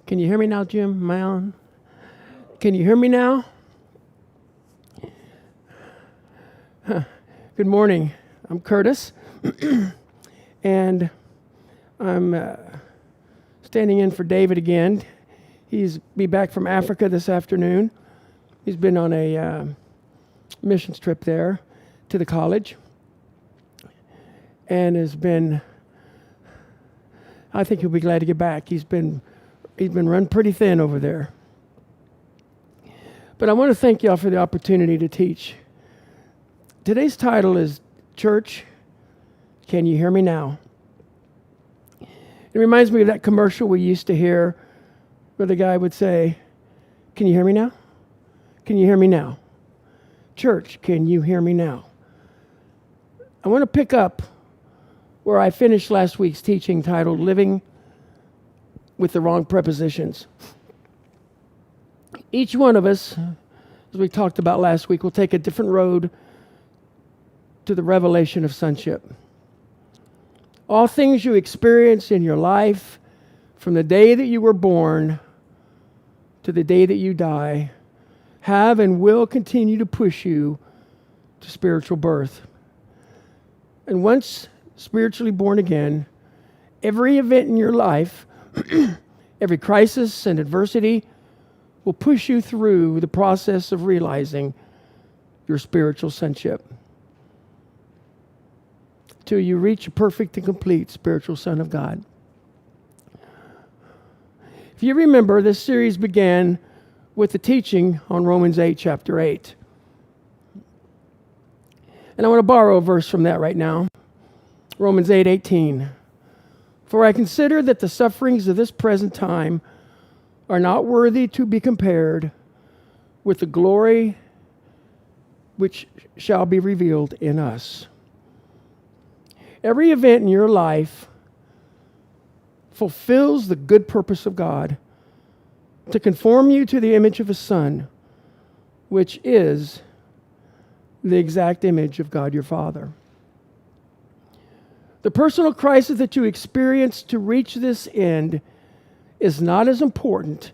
Can you hear me now, Jim? Am I on? Can you hear me now? Good morning. I'm Kurtis, and I'm standing in for David again. He's be back from Africa this afternoon. He's been on a missions trip there to the college, and has been. I think he'll be glad to get back. He's been run pretty thin over there. But I want to thank y'all for the opportunity to teach. Today's title is Church, Can You Hear Me Now? It reminds me of that commercial we used to hear where the guy would say, "Can you hear me now? Can you hear me now? Church, can you hear me now?" I want to pick up where I finished last week's teaching titled Living with the Wrong Prepositions. Each one of us, as we talked about last week, will take a different road to the revelation of sonship. All things you experience in your life, from the day that you were born to the day that you die, have and will continue to push you to spiritual birth. And once spiritually born again, every event in your life, every crisis and adversity will push you through the process of realizing your spiritual sonship till you reach a perfect and complete spiritual son of God. If you remember, this series began with the teaching on Romans 8, chapter 8. And I want to borrow a verse from that right now. Romans 8:18. For I consider that the sufferings of this present time are not worthy to be compared with the glory which shall be revealed in us. Every event in your life fulfills the good purpose of God to conform you to the image of His Son, which is the exact image of God your Father. The personal crisis that you experience to reach this end is not as important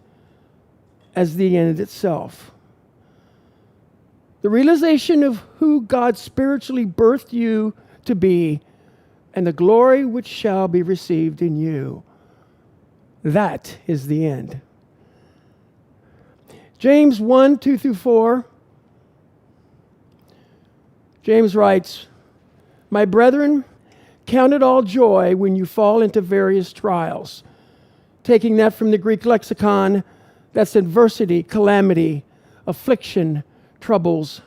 as the end itself. The realization of who God spiritually birthed you to be and the glory which shall be received in you, that is the end. James 1, 2 through 4. James writes, "My brethren, count it all joy when you fall into various trials." Taking that from the Greek lexicon, that's adversity, calamity, affliction, troubles.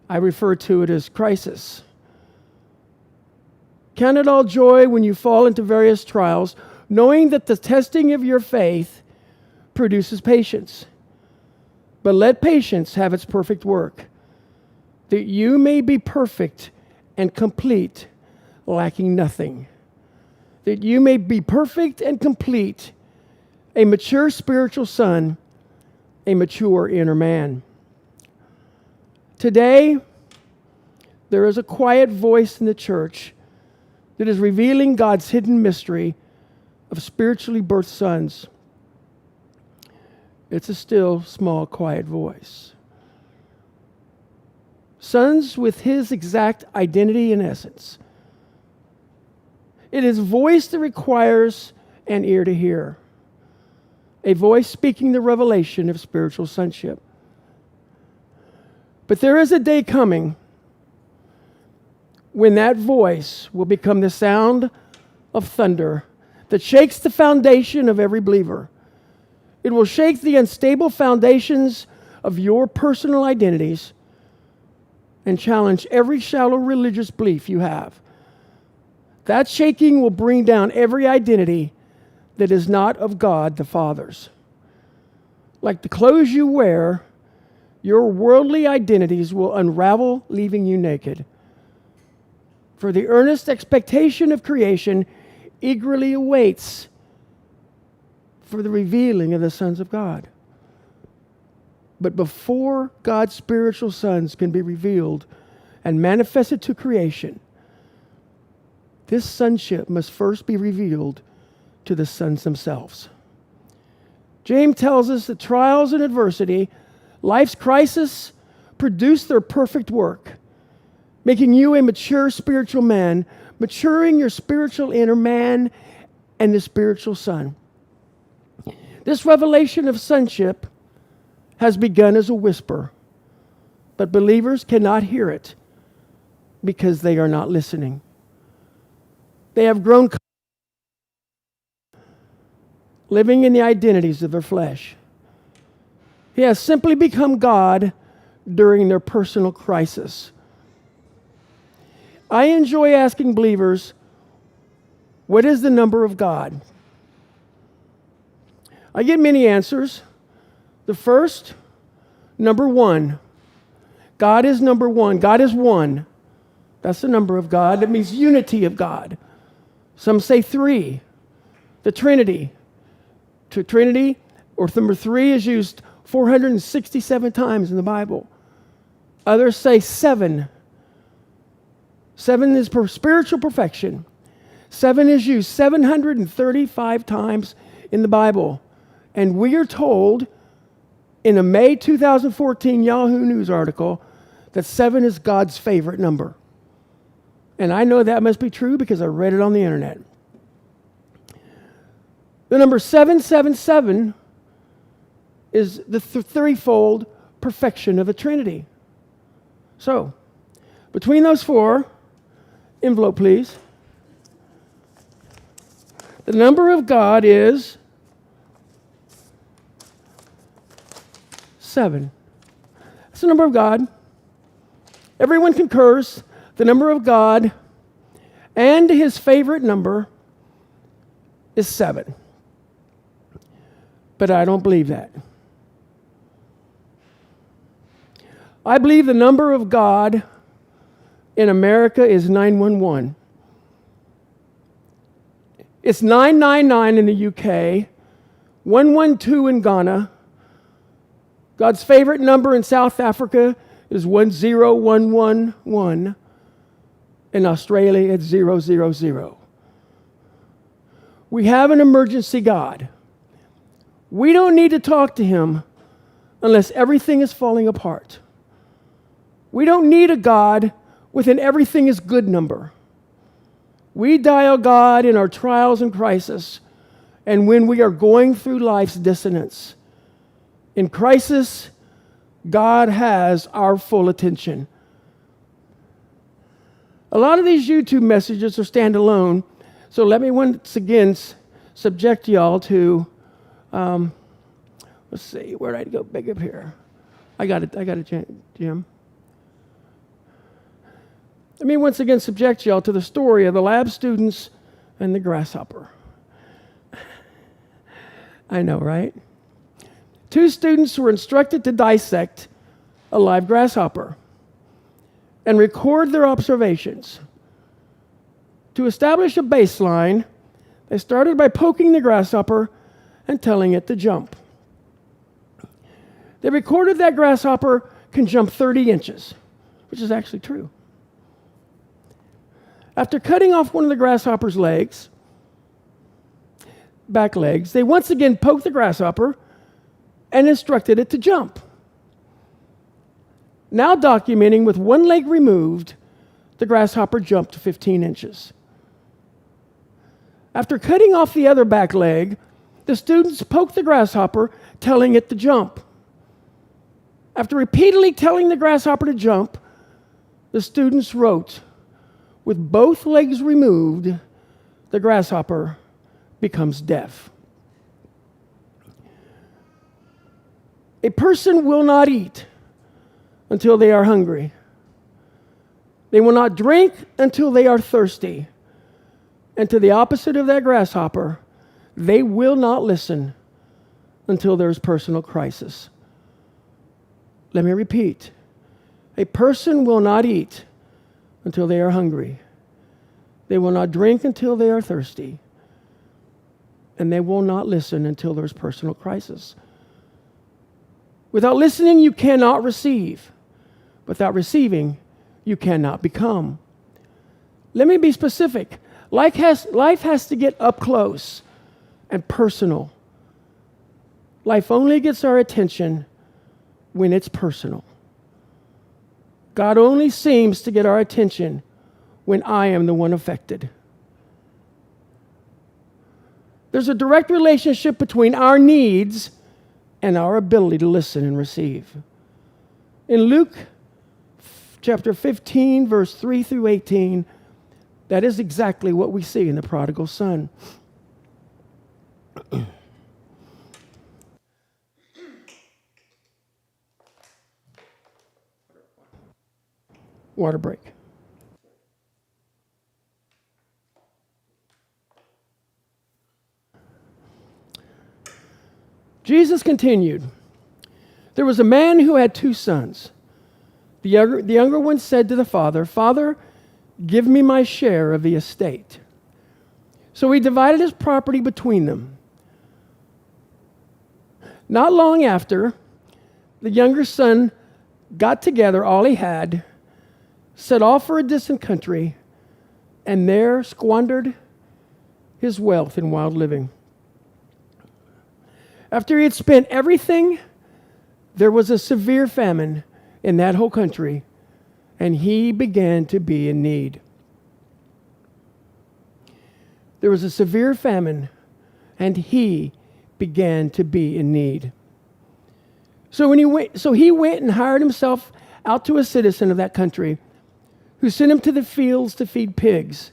I refer to it as crisis. Count it all joy when you fall into various trials, knowing that the testing of your faith produces patience. But let patience have its perfect work, that you may be perfect and complete, lacking nothing. That you may be perfect and complete, a mature spiritual son, a mature inner man. Today, there is a quiet voice in the church that is revealing God's hidden mystery of spiritually birthed sons. It's a still, small, quiet voice. Sons with His exact identity and essence. It is a voice that requires an ear to hear. A voice speaking the revelation of spiritual sonship. But there is a day coming when that voice will become the sound of thunder that shakes the foundation of every believer. It will shake the unstable foundations of your personal identities and challenge every shallow religious belief you have. That shaking will bring down every identity that is not of God the Father's. Like the clothes you wear, your worldly identities will unravel, leaving you naked. For the earnest expectation of creation eagerly awaits for the revealing of the sons of God. But before God's spiritual sons can be revealed and manifested to creation, this sonship must first be revealed to the sons themselves. James tells us that trials and adversity, life's crisis, produce their perfect work, making you a mature spiritual man, maturing your spiritual inner man and the spiritual son. This revelation of sonship has begun as a whisper, but believers cannot hear it because they are not listening. They have grown living in the identities of their flesh. He has simply become God during their personal crisis. I enjoy asking believers, what is the number of God? I get many answers. The first, number 1. God is number 1. God is 1. That's the number of God. That means unity of God. Some say 3. The Trinity. Trinity, or number 3, is used 467 times in the Bible. Others say 7. 7 is for spiritual perfection. 7 is used 735 times in the Bible. And we are told in a May 2014 Yahoo News article that 7 is God's favorite number. And I know that must be true because I read it on the internet. The number 777 is the threefold perfection of the Trinity. So, between those 4, envelope please, the number of God is 7. That's the number of God. Everyone concurs. The number of God and his favorite number is 7. But I don't believe that. I believe the number of God in America is 911. It's 999 in the UK, 112 in Ghana. God's favorite number in South Africa is 10111. In Australia, it's 000. We have an emergency God. We don't need to talk to him unless everything is falling apart. We don't need a God with an everything is good number. We dial God in our trials and crisis and when we are going through life's dissonance. In crisis, God has our full attention. A lot of these YouTube messages are standalone, so let me once again subject y'all to, let's see, where did I go back up here? I got it, Jim. Let me once again subject y'all to the story of the lab students and the grasshopper. I know, right? 2 students were instructed to dissect a live grasshopper and record their observations. To establish a baseline, they started by poking the grasshopper and telling it to jump. They recorded that grasshopper can jump 30 inches, which is actually true. After cutting off one of the grasshopper's legs, back legs, they once again poked the grasshopper and instructed it to jump. Now documenting with one leg removed, the grasshopper jumped to 15 inches. After cutting off the other back leg, the students poked the grasshopper, telling it to jump. After repeatedly telling the grasshopper to jump, the students wrote, with both legs removed, the grasshopper becomes deaf. A person will not eat until they are hungry. They will not drink until they are thirsty. And to the opposite of that grasshopper, they will not listen until there is personal crisis. Let me repeat. A person will not eat until they are hungry. They will not drink until they are thirsty. And they will not listen until there's personal crisis. Without listening, you cannot receive. Without receiving, you cannot become. Let me be specific. Life has to get up close and personal. Life only gets our attention when it's personal. God only seems to get our attention when I am the one affected. There's a direct relationship between our needs and our ability to listen and receive. In Luke chapter 15, verse 3 through 18, that is exactly what we see in the prodigal son. Water break. Jesus continued, there was a man who had 2 sons. The younger one said to the father, Father, give me my share of the estate. So he divided his property between them. Not long after, the younger son got together all he had, set off for a distant country, and there squandered his wealth in wild living. After he had spent everything, there was a severe famine in that whole country, and he began to be in need. There was a severe famine, and he began to be in need. So he went and hired himself out to a citizen of that country, who sent him to the fields to feed pigs.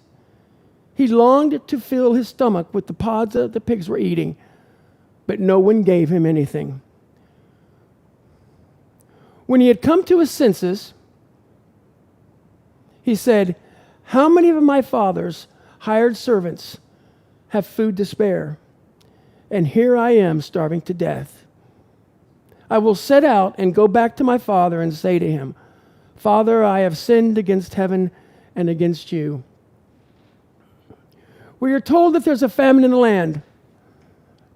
He longed to fill his stomach with the pods that the pigs were eating, but no one gave him anything. When he had come to his senses, he said, How many of my father's hired servants have food to spare? And here I am starving to death. I will set out and go back to my father and say to him, Father, I have sinned against heaven and against you. We are told that there's a famine in the land,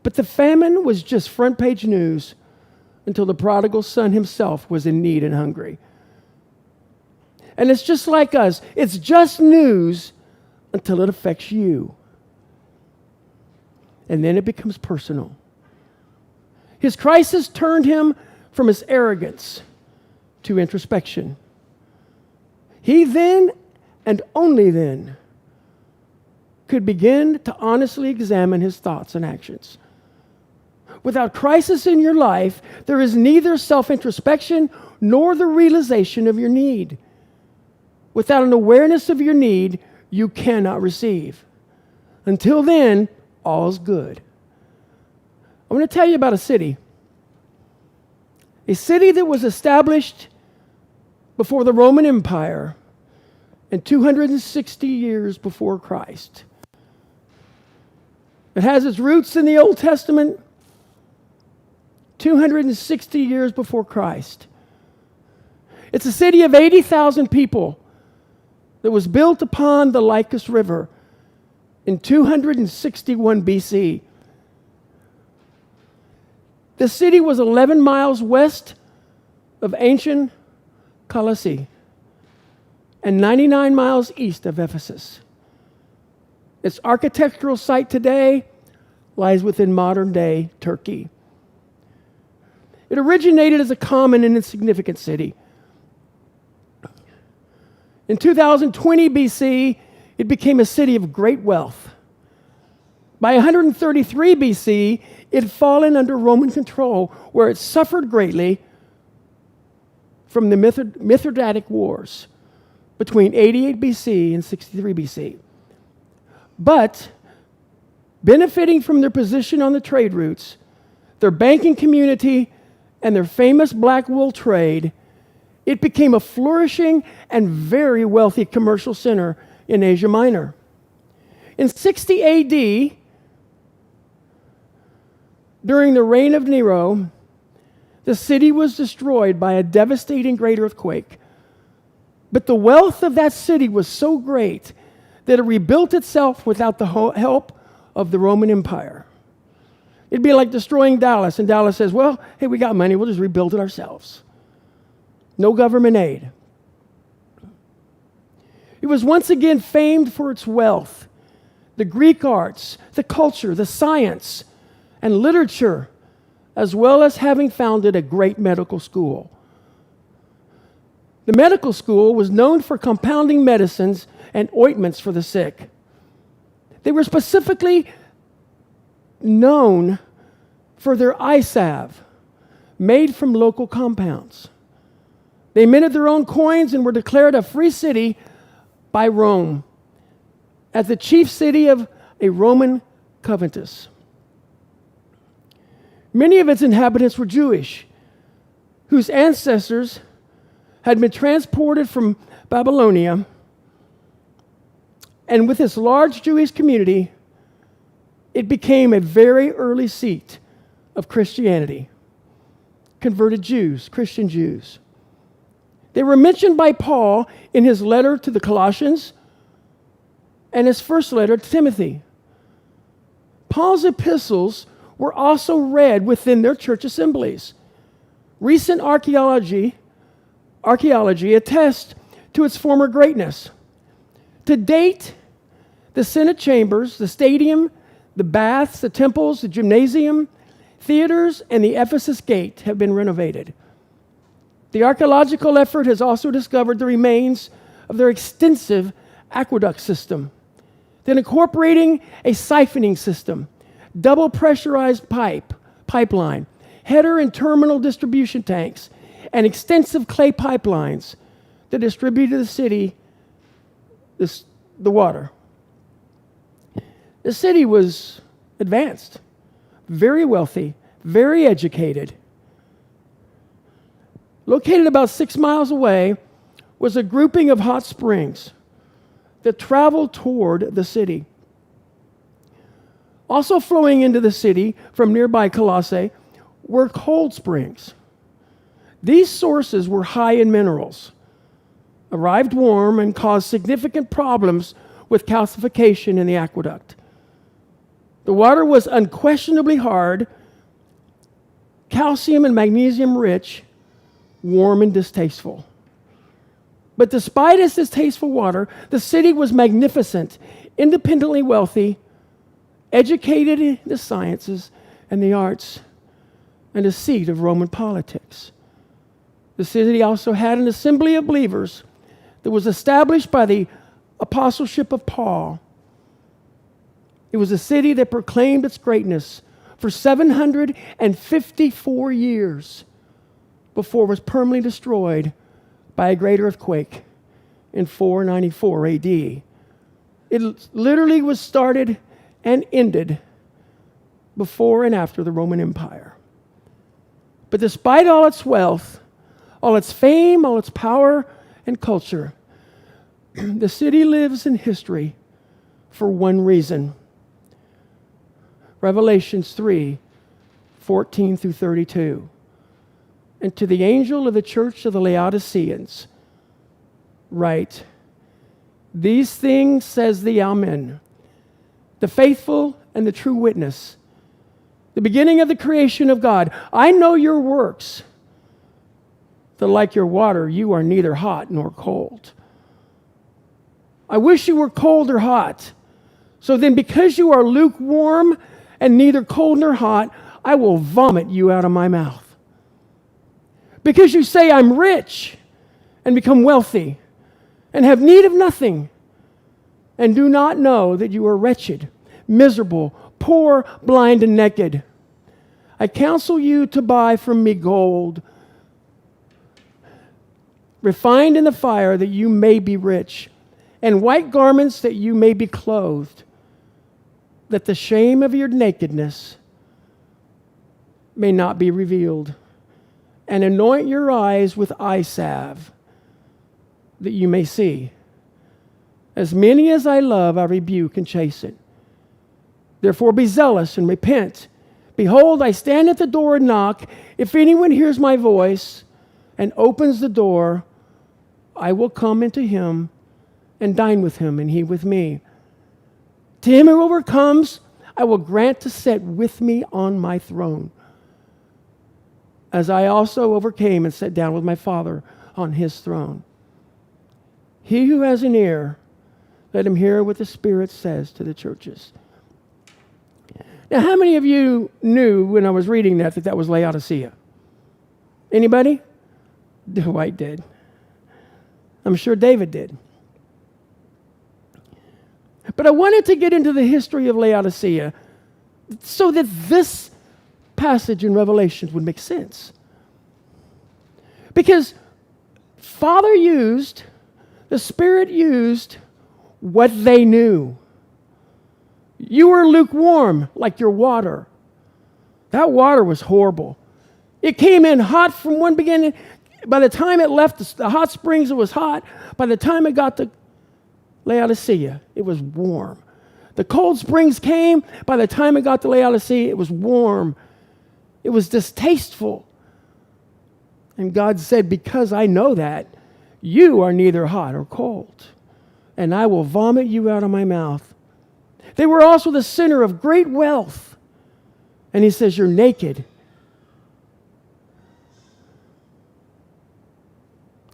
but the famine was just front page news until the prodigal son himself was in need and hungry. And it's just like us. It's just news until it affects you. And then it becomes personal. His crisis turned him from his arrogance to introspection. He then, and only then, could begin to honestly examine his thoughts and actions. Without crisis in your life, there is neither self-introspection nor the realization of your need. Without an awareness of your need, you cannot receive. Until then, all's good. I'm going to tell you about a city that was established before the Roman Empire and 260 years before Christ. It has its roots in the Old Testament, 260 years before Christ. It's a city of 80,000 people that was built upon the Lycus River in 261 BC. The city was 11 miles west of ancient Colossae and 99 miles east of Ephesus. Its architectural site today lies within modern-day Turkey. It originated as a common and insignificant city. In 2020 BC, it became a city of great wealth. By 133 BC, it had fallen under Roman control, where it suffered greatly from the Mithridatic Wars between 88 BC and 63 BC. But, benefiting from their position on the trade routes, their banking community, and their famous black wool trade, it became a flourishing and very wealthy commercial center in Asia Minor. In 60 AD, during the reign of Nero, the city was destroyed by a devastating great earthquake. But the wealth of that city was so great that it rebuilt itself without the help of the Roman Empire. It'd be like destroying Dallas, and Dallas says, well, hey, we got money, we'll just rebuild it ourselves. No government aid. It was once again famed for its wealth, the Greek arts, the culture, the science, and literature, as well as having founded a great medical school. The medical school was known for compounding medicines and ointments for the sick. They were specifically known for their eye salve, made from local compounds. They minted their own coins and were declared a free city by Rome, as the chief city of a Roman coventus. Many of its inhabitants were Jewish, whose ancestors had been transported from Babylonia, and with this large Jewish community, it became a very early seat of Christianity. Converted Jews, Christian Jews. They were mentioned by Paul in his letter to the Colossians and his first letter to Timothy. Paul's epistles were also read within their church assemblies. Recent archaeology attests to its former greatness. To date, the Senate chambers, the stadium, the baths, the temples, the gymnasium, theaters, and the Ephesus gate have been renovated. The archaeological effort has also discovered the remains of their extensive aqueduct system, then incorporating a siphoning system, double pressurized pipeline, header and terminal distribution tanks, and extensive clay pipelines that distribute to the city the water. The city was advanced, very wealthy, very educated. Located about 6 miles away was a grouping of hot springs that traveled toward the city. Also flowing into the city from nearby Colossae were cold springs. These sources were high in minerals, arrived warm, and caused significant problems with calcification in the aqueduct. The water was unquestionably hard, calcium and magnesium rich, warm and distasteful. But despite its distasteful water, the city was magnificent, independently wealthy, educated in the sciences and the arts, and a seat of Roman politics. The city also had an assembly of believers that was established by the apostleship of Paul. It was a city that proclaimed its greatness for 754 years before it was permanently destroyed by a great earthquake in 494 AD. It literally was started and ended before and after the Roman Empire. But despite all its wealth, all its fame, all its power and culture, the city lives in history for one reason. Revelations 3:14 through 32. And to the angel of the church of the Laodiceans, write, these things says the Amen, the faithful and the true witness, the beginning of the creation of God. I know your works, that like your water, you are neither hot nor cold. I wish you were cold or hot. So then, because you are lukewarm and neither cold nor hot, I will vomit you out of my mouth. Because you say, I'm rich, and become wealthy, and have need of nothing, and do not know that you are wretched, miserable, poor, blind, and naked. I counsel you to buy from me gold, refined in the fire, that you may be rich, and white garments that you may be clothed, that the shame of your nakedness may not be revealed. And anoint your eyes with eye salve, that you may see. As many as I love, I rebuke and chasten. Therefore be zealous and repent. Behold, I stand at the door and knock. If anyone hears my voice and opens the door, I will come into him and dine with him, and he with me. To him who overcomes, I will grant to sit with me on my throne, as I also overcame and sat down with my Father on his throne. He who has an ear, let him hear what the Spirit says to the churches. Now, how many of you knew when I was reading that that was Laodicea? Anybody? Dwight did. I'm sure David did. But I wanted to get into the history of Laodicea so that this passage in Revelation would make sense. Because the Spirit used what they knew. You were lukewarm like your water. That water was horrible. It came in hot from one beginning. By the time it left the hot springs, it was hot. By the time it got to Laodicea, it was warm. The cold springs came. By the time it got to Laodicea, it was warm. It was distasteful. And God said, because I know that, you are neither hot or cold, and I will vomit you out of my mouth. They were also the center of great wealth. And he says, you're naked.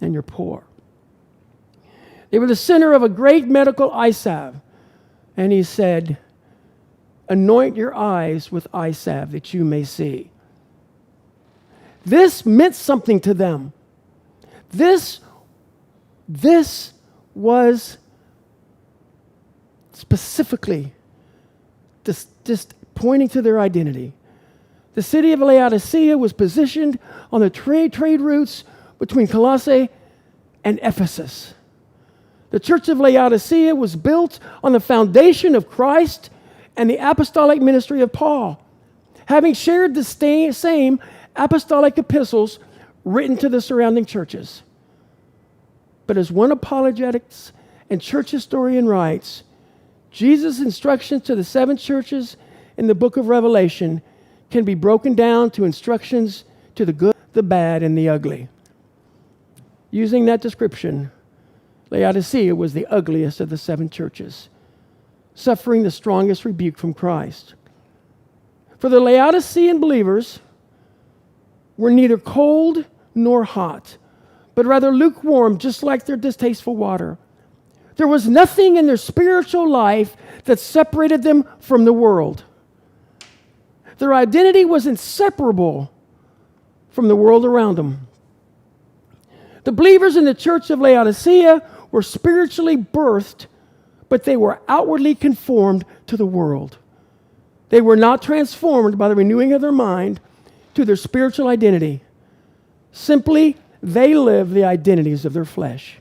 And you're poor. They were the center of a great medical eye salve. And he said, anoint your eyes with eye salve that you may see. This meant something to them. This was specifically just pointing to their identity. The city of Laodicea was positioned on the trade routes between Colossae and Ephesus. The church of Laodicea was built on the foundation of Christ and the apostolic ministry of Paul, having shared the same apostolic epistles written to the surrounding churches. But as one apologetics and church historian writes, Jesus' instructions to the 7 churches in the book of Revelation can be broken down to instructions to the good, the bad, and the ugly. Using that description, Laodicea was the ugliest of the 7 churches, suffering the strongest rebuke from Christ. For the Laodicean believers were neither cold nor hot, but rather lukewarm, just like their distasteful water. There was nothing in their spiritual life that separated them from the world. Their identity was inseparable from the world around them. The believers in the church of Laodicea were spiritually birthed, but they were outwardly conformed to the world. They were not transformed by the renewing of their mind to their spiritual identity. Simply, they lived the identities of their flesh.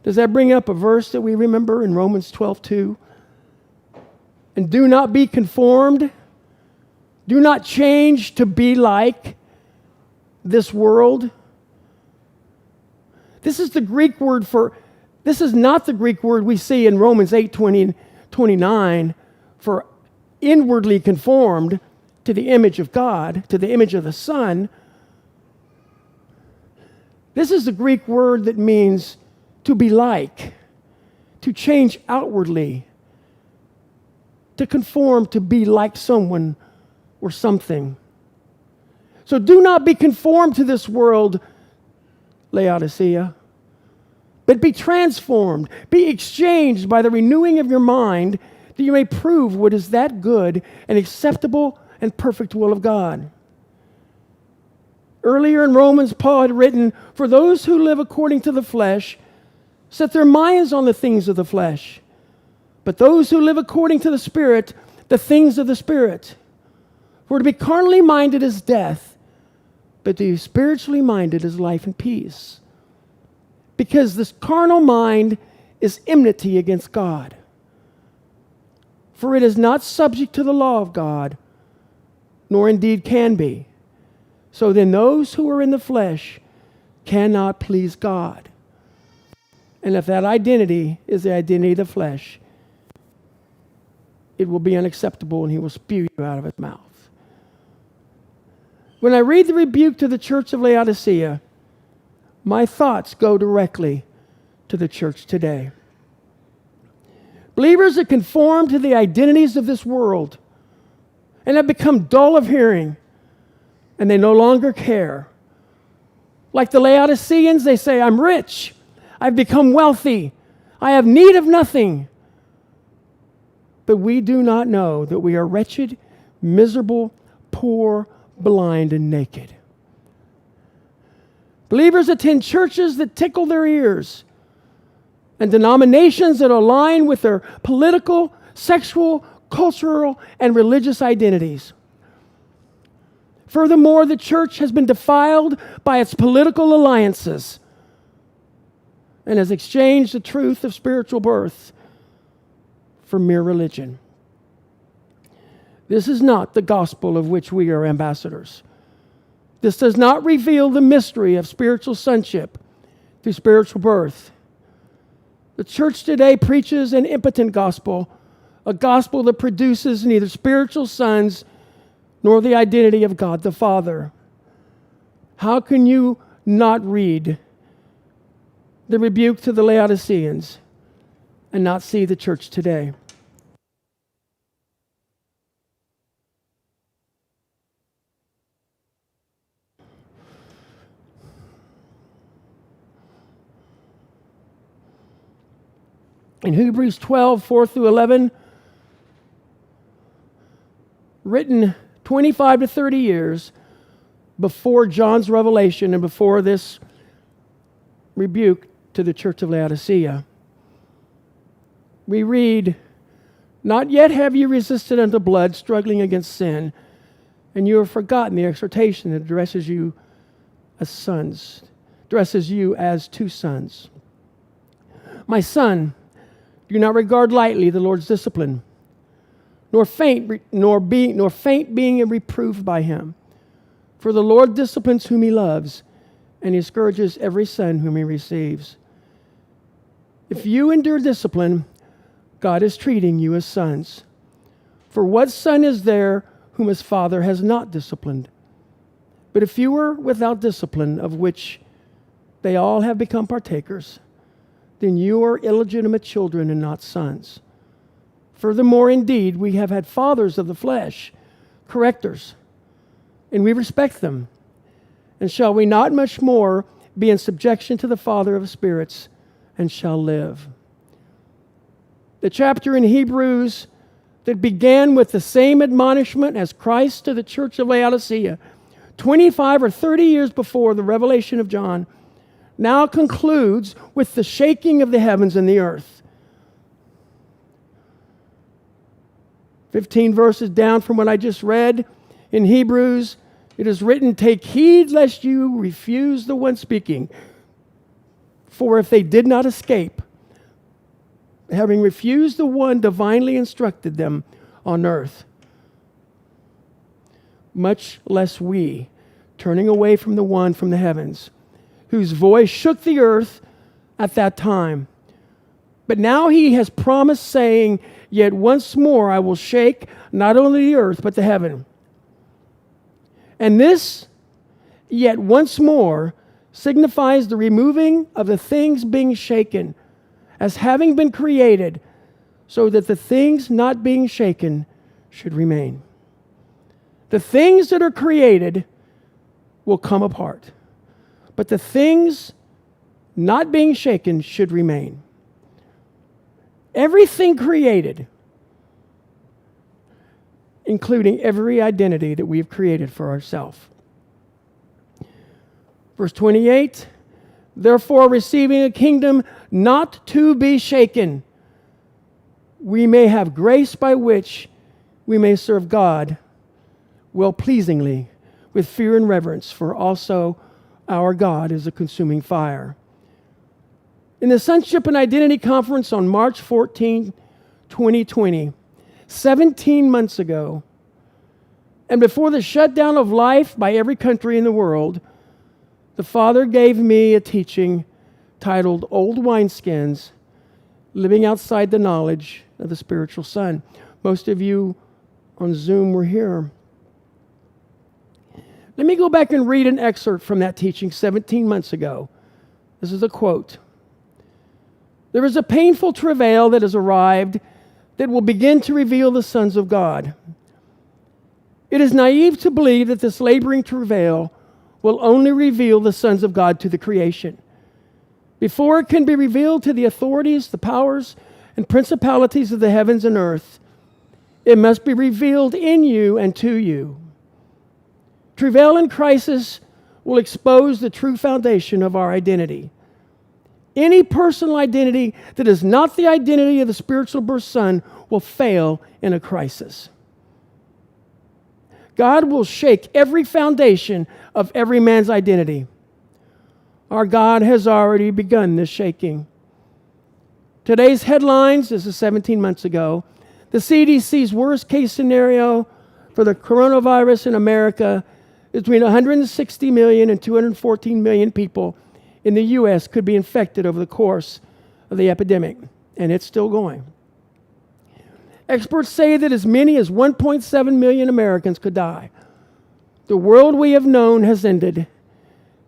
Does that bring up a verse that we remember in Romans 12:2? And do not be conformed. Do not change to be like this world. This is the Greek word this is not the Greek word we see in Romans 8:20 and 29 for inwardly conformed to the image of God, to the image of the Son. This is the Greek word that means to be like, to change outwardly, to conform, to be like someone or something. So do not be conformed to this world, Laodicea, but be transformed, be exchanged by the renewing of your mind, that you may prove what is that good and acceptable and perfect will of God. Earlier in Romans, Paul had written, for those who live according to the flesh set their minds on the things of the flesh, but those who live according to the Spirit, the things of the Spirit. For to be carnally minded is death, but to be spiritually minded is life and peace. Because this carnal mind is enmity against God. For it is not subject to the law of God, nor indeed can be. So then those who are in the flesh cannot please God. And if that identity is the identity of the flesh, it will be unacceptable and he will spew you out of his mouth. When I read the rebuke to the church of Laodicea, my thoughts go directly to the church today. Believers that conform to the identities of this world and have become dull of hearing, and they no longer care. Like the Laodiceans, they say, I'm rich, I've become wealthy, I have need of nothing. but we do not know that we are wretched, miserable, poor, blind, and naked. Believers attend churches that tickle their ears and denominations that align with their political, sexual, cultural, and religious identities. Furthermore, the church has been defiled by its political alliances and has exchanged the truth of spiritual birth for mere religion. This is not the gospel of which we are ambassadors. This does not reveal the mystery of spiritual sonship through spiritual birth. The church today preaches an impotent gospel, a gospel that produces neither spiritual sons nor the identity of God the Father. How can you not read the rebuke to the Laodiceans and not see the church today? In Hebrews 12, 4 through 11, written 25 to 30 years before John's revelation and before this rebuke to the church of Laodicea, we read, "Not yet have you resisted unto blood, struggling against sin, and you have forgotten the exhortation that addresses you as sons, addresses you as two sons. My son, do not regard lightly the Lord's discipline, nor faint being reproved by him. For the Lord disciplines whom he loves, and he scourges every son whom he receives. If you endure discipline, God is treating you as sons. For what son is there whom his father has not disciplined? But if you were without discipline, of which they all have become partakers, then you are illegitimate children and not sons. Furthermore, indeed, we have had fathers of the flesh, correctors, and we respect them. And shall we not much more be in subjection to the Father of spirits, and shall live?" The chapter in Hebrews that began with the same admonishment as Christ to the church of Laodicea, 25 or 30 years before the revelation of John, now concludes with the shaking of the heavens and the earth. 15 verses down from what I just read in Hebrews, it is written, "Take heed lest you refuse the one speaking. For if they did not escape, having refused the one divinely instructed them on earth, much less we, turning away from the one from the heavens, whose voice shook the earth at that time. But now he has promised, saying, Yet once more I will shake not only the earth, but the heaven. And this, yet once more, signifies the removing of the things being shaken, as having been created, so that the things not being shaken should remain. The things that are created will come apart, but the things not being shaken should remain. Everything created, including every identity that we have created for ourselves. Verse 28, therefore receiving a kingdom not to be shaken, we may have grace by which we may serve God well-pleasingly with fear and reverence, for also our God is a consuming fire. In the Sonship and Identity Conference on March 14, 2020, 17 months ago, and before the shutdown of life by every country in the world, the Father gave me a teaching titled Old Wineskins, Living Outside the Knowledge of the Spiritual Son. Most of you on Zoom were here. Let me go back and read an excerpt from that teaching 17 months ago. This is a quote. There is a painful travail that has arrived that will begin to reveal the sons of God. It is naive to believe that this laboring travail will only reveal the sons of God to the creation. Before it can be revealed to the authorities, the powers, and principalities of the heavens and earth, It must be revealed in you and to you. Travail and crisis will expose the true foundation of our identity. Any personal identity that is not the identity of the spiritual birth son will fail in a crisis. God will shake every foundation of every man's identity. Our God has already begun this shaking. Today's headlines, this is 17 months ago, the CDC's worst case scenario for the coronavirus in America is between 160 million and 214 million people in the U.S. could be infected over the course of the epidemic, and it's still going. Experts say that as many as 1.7 million Americans could die. The world we have known has ended.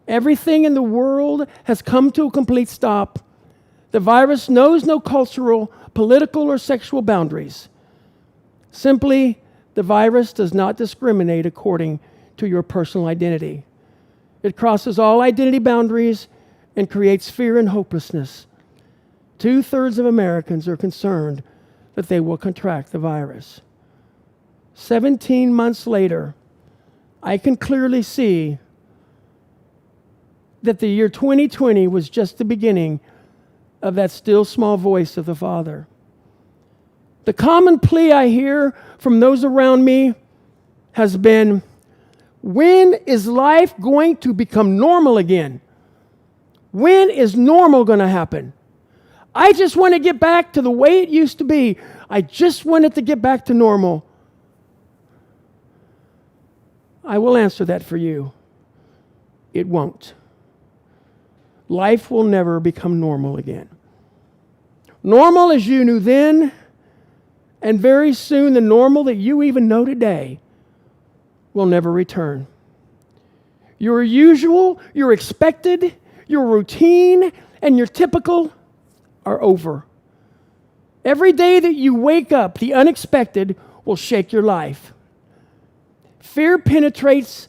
Everything in the world has come to a complete stop. The virus knows no cultural, political, or sexual boundaries. Simply, the virus does not discriminate according to your personal identity. It crosses all identity boundaries and creates fear and hopelessness. 2/3 of Americans are concerned that they will contract the virus. 17 months later, I can clearly see that the year 2020 was just the beginning of that still small voice of the Father. The common plea I hear from those around me has been, when is life going to become normal again? When is normal going to happen? I just want to get back to the way it used to be. I just want it to get back to normal. I will answer that for you. It won't. Life will never become normal again. Normal as you knew then, and very soon the normal that you even know today will never return. Your usual, your expected, your routine, and your typical are over. Every day that you wake up, the unexpected will shake your life. Fear penetrates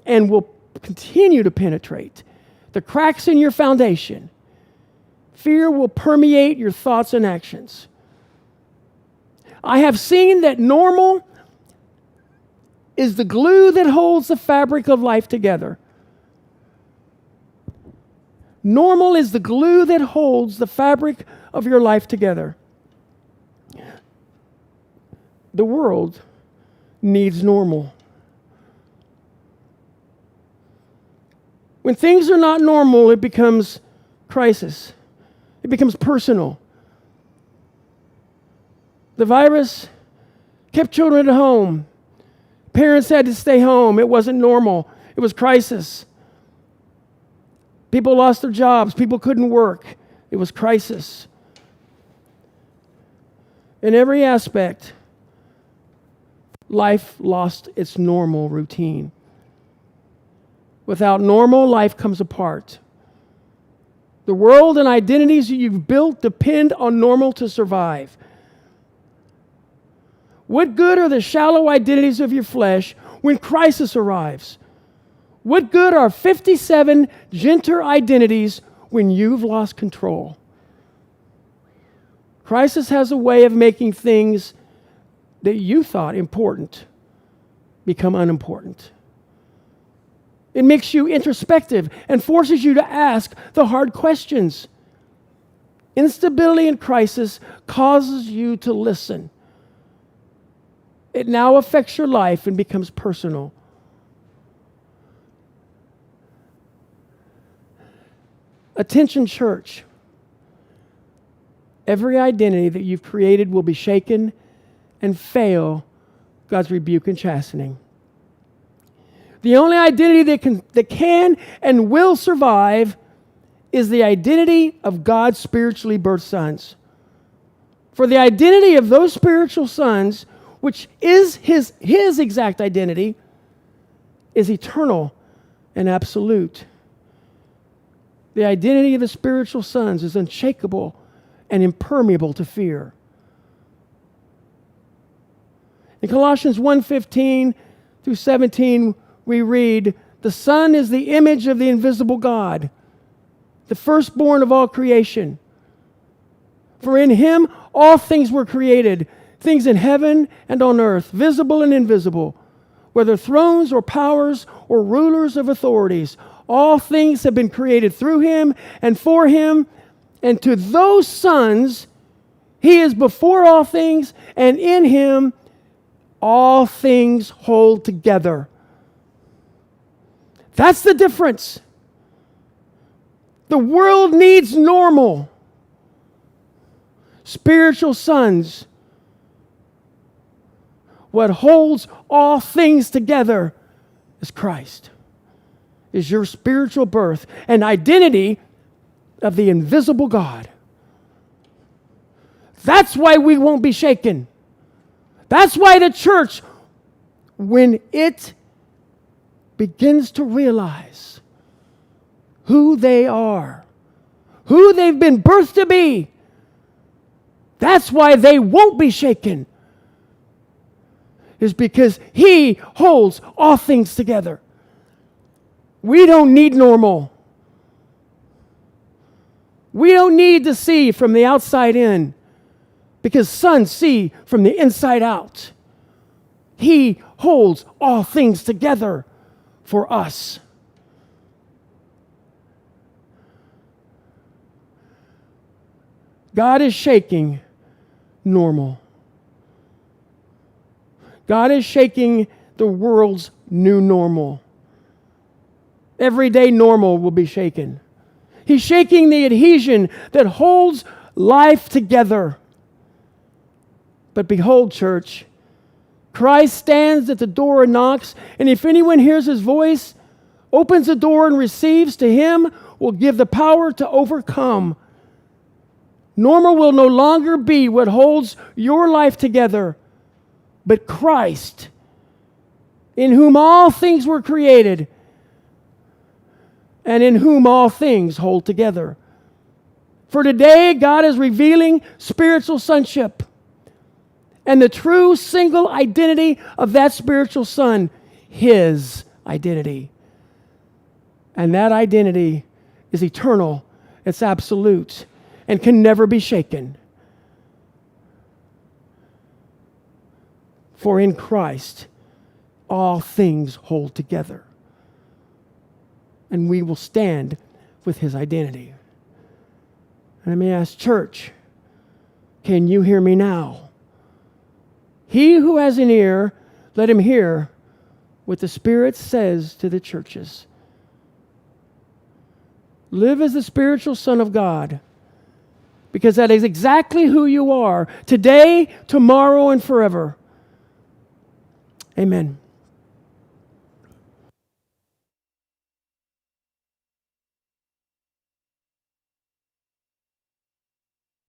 and will continue to penetrate the cracks in your foundation. Fear will permeate your thoughts and actions. I have seen that normal is the glue that holds the fabric of life together. Normal is the glue that holds the fabric of your life together. The world needs normal. When things are not normal, it becomes crisis. It becomes personal. The virus kept children at home. Parents had to stay home. It wasn't normal. It was crisis. People lost their jobs. People couldn't work. It was crisis. In every aspect, life lost its normal routine. Without normal, life comes apart. The world and identities that you've built depend on normal to survive. What good are the shallow identities of your flesh when crisis arrives? What good are 57 gentle identities when you've lost control? Crisis has a way of making things that you thought important become unimportant. It makes you introspective and forces you to ask the hard questions. Instability and crisis causes you to listen. It now affects your life and becomes personal. Attention, church. Every identity that you've created will be shaken and fail God's rebuke and chastening. The only identity that can and will survive is the identity of God's spiritually birthed sons. For the identity of those spiritual sons, which is his exact identity, is eternal and absolute. The identity of the spiritual sons is unshakable and impermeable to fear. In Colossians 1:15 through 17, we read, "The Son is the image of the invisible God, the firstborn of all creation. For in him all things were created, things in heaven and on earth, visible and invisible, whether thrones or powers or rulers of authorities. All things have been created through him and for him, and to those sons he is before all things, and in him all things hold together. That's the difference. The world needs normal. Spiritual sons. What holds all things together is Christ. Is your spiritual birth and identity of the invisible God. That's why we won't be shaken. That's why the church, when it begins to realize who they are, who they've been birthed to be, that's why they won't be shaken. Is because he holds all things together. We don't need normal. We don't need to see from the outside in, because sons see from the inside out. He holds all things together for us. God is shaking normal. God is shaking the world's new normal. Everyday normal will be shaken. He's shaking the adhesion that holds life together. But behold, church, Christ stands at the door and knocks, and if anyone hears his voice, opens the door and receives, to him will give the power to overcome. Normal will no longer be what holds your life together, but Christ, in whom all things were created, and in whom all things hold together. For today, God is revealing spiritual sonship and the true single identity of that spiritual son, his identity. And that identity is eternal, it's absolute, and can never be shaken. For in Christ, all things hold together. And we will stand with his identity. And let me ask, church, can you hear me now? He who has an ear, let him hear what the Spirit says to the churches. Live as the spiritual son of God, because that is exactly who you are, today, tomorrow, and forever. Amen.